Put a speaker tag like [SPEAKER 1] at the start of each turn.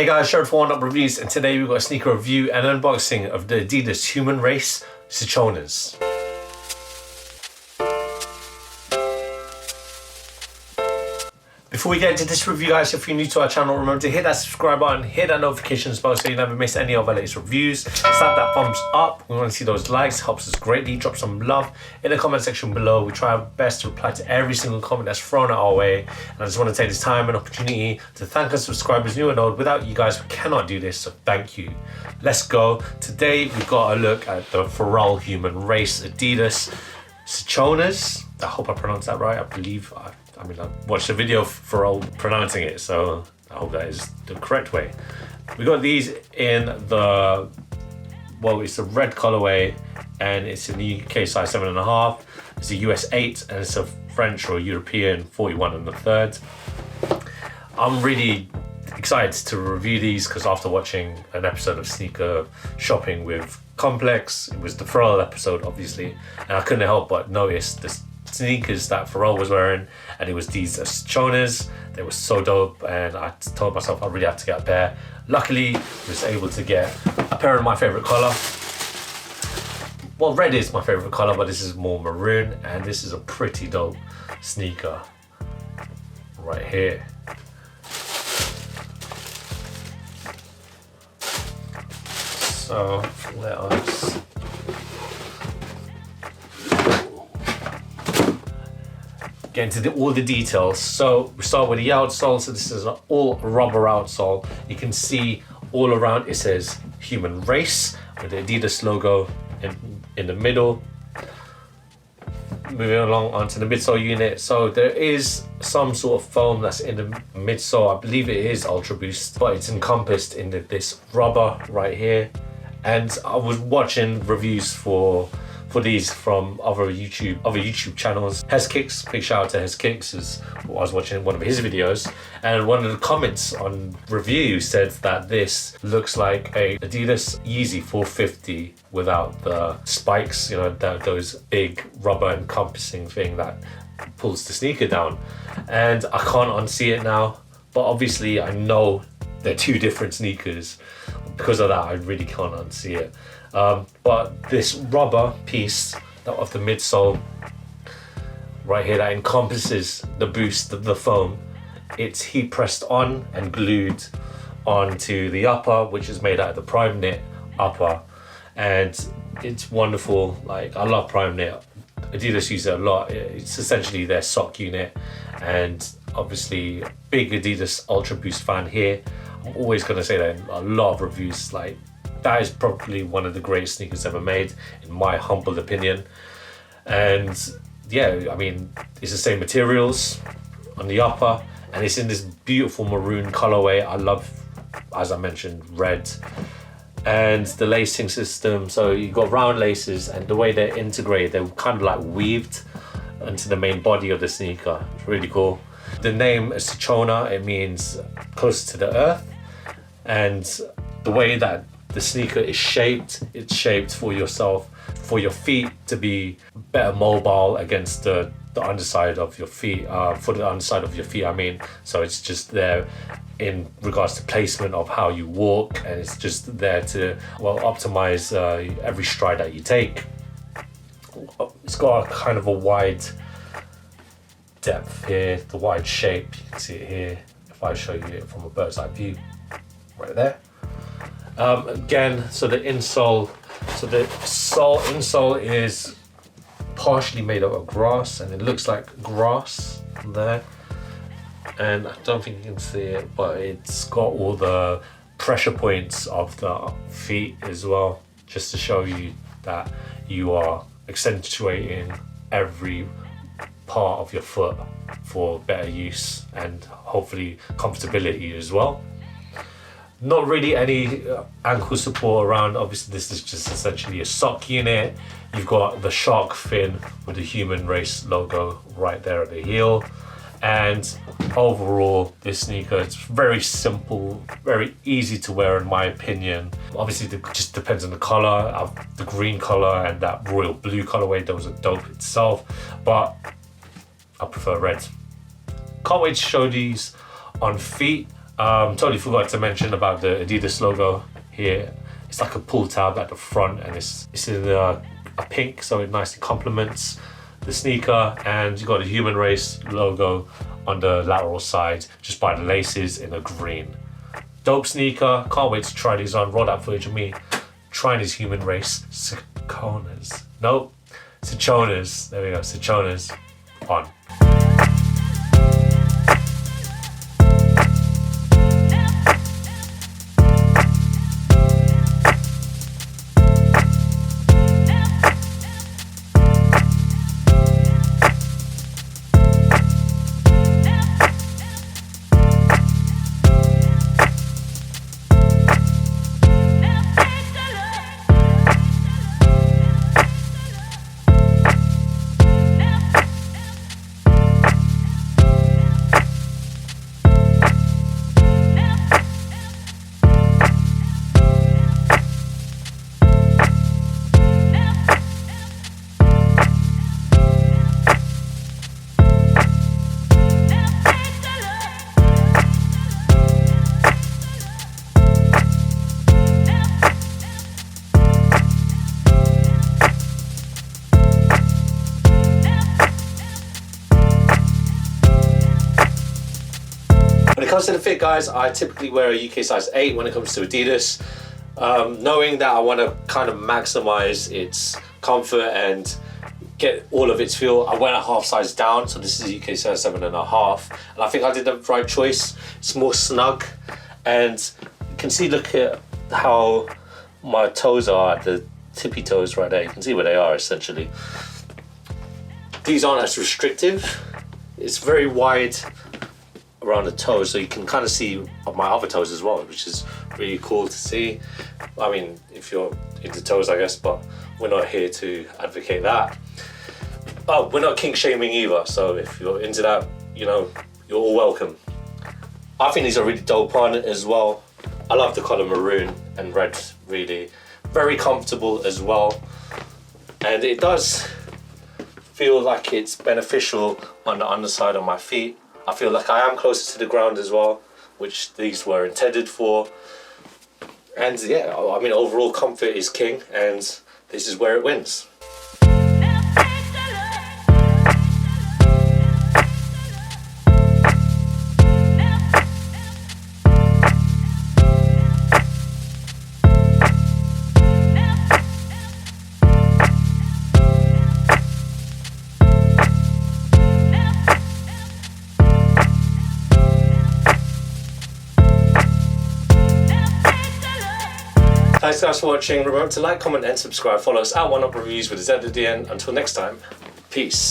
[SPEAKER 1] guys, Gerald for Oneupreviewz, and today we've got a sneaker review and unboxing of the ADIDAS HUMANRACE Sichonas. Before we get into this review, guys, if you're new to our channel, remember to hit that subscribe button, hit that notifications bell so you never miss any of our latest reviews. Slap that thumbs up. We want to see those likes, helps us greatly. Drop some love in the comment section below. We try our best to reply to every single comment that's thrown our way. And I just want to take this time and opportunity to thank our subscribers, new and old. Without you guys, we cannot do this, so thank you. Let's go. Today, we've got a look at the PHARRELL HUMANRACE ADIDAS Sichonas. I hope I pronounced that right. I believe I watched a video of Pharrell pronouncing it, so I hope that is the correct way. We got these in the, well, it's a red colorway, and it's in the UK size 7.5. It's a US 8, and it's a French or European 41 1/3. I'm really excited to review these because after watching an episode of Sneaker Shopping with Complex, it was the Pharrell episode, obviously, and I couldn't help but notice this sneakers that Pharrell was wearing, and it was these Sichonas. They were so dope, and I told myself I really have to get a pair. Luckily, I was able to get a pair in my favorite color. Well, red is my favorite color, but this is more maroon, and this is a pretty dope sneaker right here. So let us get into all the details. So we start with the outsole. So this is an all rubber outsole. You can see all around it says Human Race with the Adidas logo in the middle. Moving along onto the midsole unit. So there is some sort of foam that's in the midsole. I believe it is Ultra Boost, but it's encompassed in this rubber right here. And I was watching reviews for these from other YouTube channels. Kicks, big shout out to Kicks, is I was watching one of his videos, and one of the comments on review said that this looks like a Adidas Yeezy 450 without the spikes, you know, those big rubber encompassing thing that pulls the sneaker down. And I can't unsee it now, but obviously I know they're two different sneakers. Because of that, I really can't unsee it. But this rubber piece of the midsole right here that encompasses the boost, the foam, it's heat pressed on and glued onto the upper, which is made out of the prime knit upper, and it's wonderful. Like, I love prime knit. Adidas use it a lot. It's essentially their sock unit, and obviously big Adidas Ultra Boost fan here. I'm always going to say that in a lot of reviews, like, that is probably one of the greatest sneakers ever made, in my humble opinion. And yeah, I mean, it's the same materials on the upper, and it's in this beautiful maroon colorway. I love, as I mentioned, red. And the lacing system, so you've got round laces, and the way they're integrated, they're kind of like weaved into the main body of the sneaker. It's really cool. The name is Sichona. It means closer to the earth, and the way that the sneaker is shaped, it's shaped for yourself, for your feet to be better mobile against the underside of your feet, for the underside of your feet, I mean. So it's just there in regards to placement of how you walk, and it's just there to, well, optimize every stride that you take. It's got a kind of a wide depth here, the wide shape, you can see it here if I show you it from a bird's eye view, right there. Again, so the insole, insole is partially made out of grass, and it looks like grass there, and I don't think you can see it, but it's got all the pressure points of the feet as well, just to show you that you are accentuating every part of your foot for better use and hopefully comfortability as well. Not really any ankle support around. Obviously, this is just essentially a sock unit. You've got the shark fin with the Human Race logo right there at the heel. And overall, this sneaker, it's very simple, very easy to wear in my opinion. Obviously, it just depends on the color. The green color and that royal blue colorway, those are dope itself, but I prefer red. Can't wait to show these on feet. Totally forgot to mention about the Adidas logo here. It's like a pull tab at the front, and it's in a pink, so it nicely complements the sneaker. And you got the Human Race logo on the lateral side, just by the laces in a green. Dope sneaker. Can't wait to try these on. Roll that footage of me trying these Human Race Sichonas. Nope, Sichonas. There we go, Sichonas on. When it comes to the fit, guys, I typically wear a UK size 8 when it comes to Adidas. Knowing that I want to kind of maximize its comfort and get all of its feel, I went a half size down, so this is UK size 7.5, and I think I did the right choice. It's more snug, and you can see, look at how my toes are, the tippy toes right there. You can see where they are essentially. These aren't as restrictive. It's very wide around the toes, so you can kind of see my other toes as well, which is really cool to see. I mean, if you're into toes, I guess, but we're not here to advocate that. Oh, we're not kink shaming either, so if you're into that, you know, you're all welcome. I think these are really dope on it as well. I love the color maroon and red, really. Very comfortable as well. And it does feel like it's beneficial on the underside of my feet. I feel like I am closer to the ground as well, which these were intended for. And yeah, I mean, overall comfort is king, and this is where it wins. Thanks guys for watching. Remember to like, comment and subscribe. Follow us at Oneupreviewz with a Z at the end. Until next time, peace.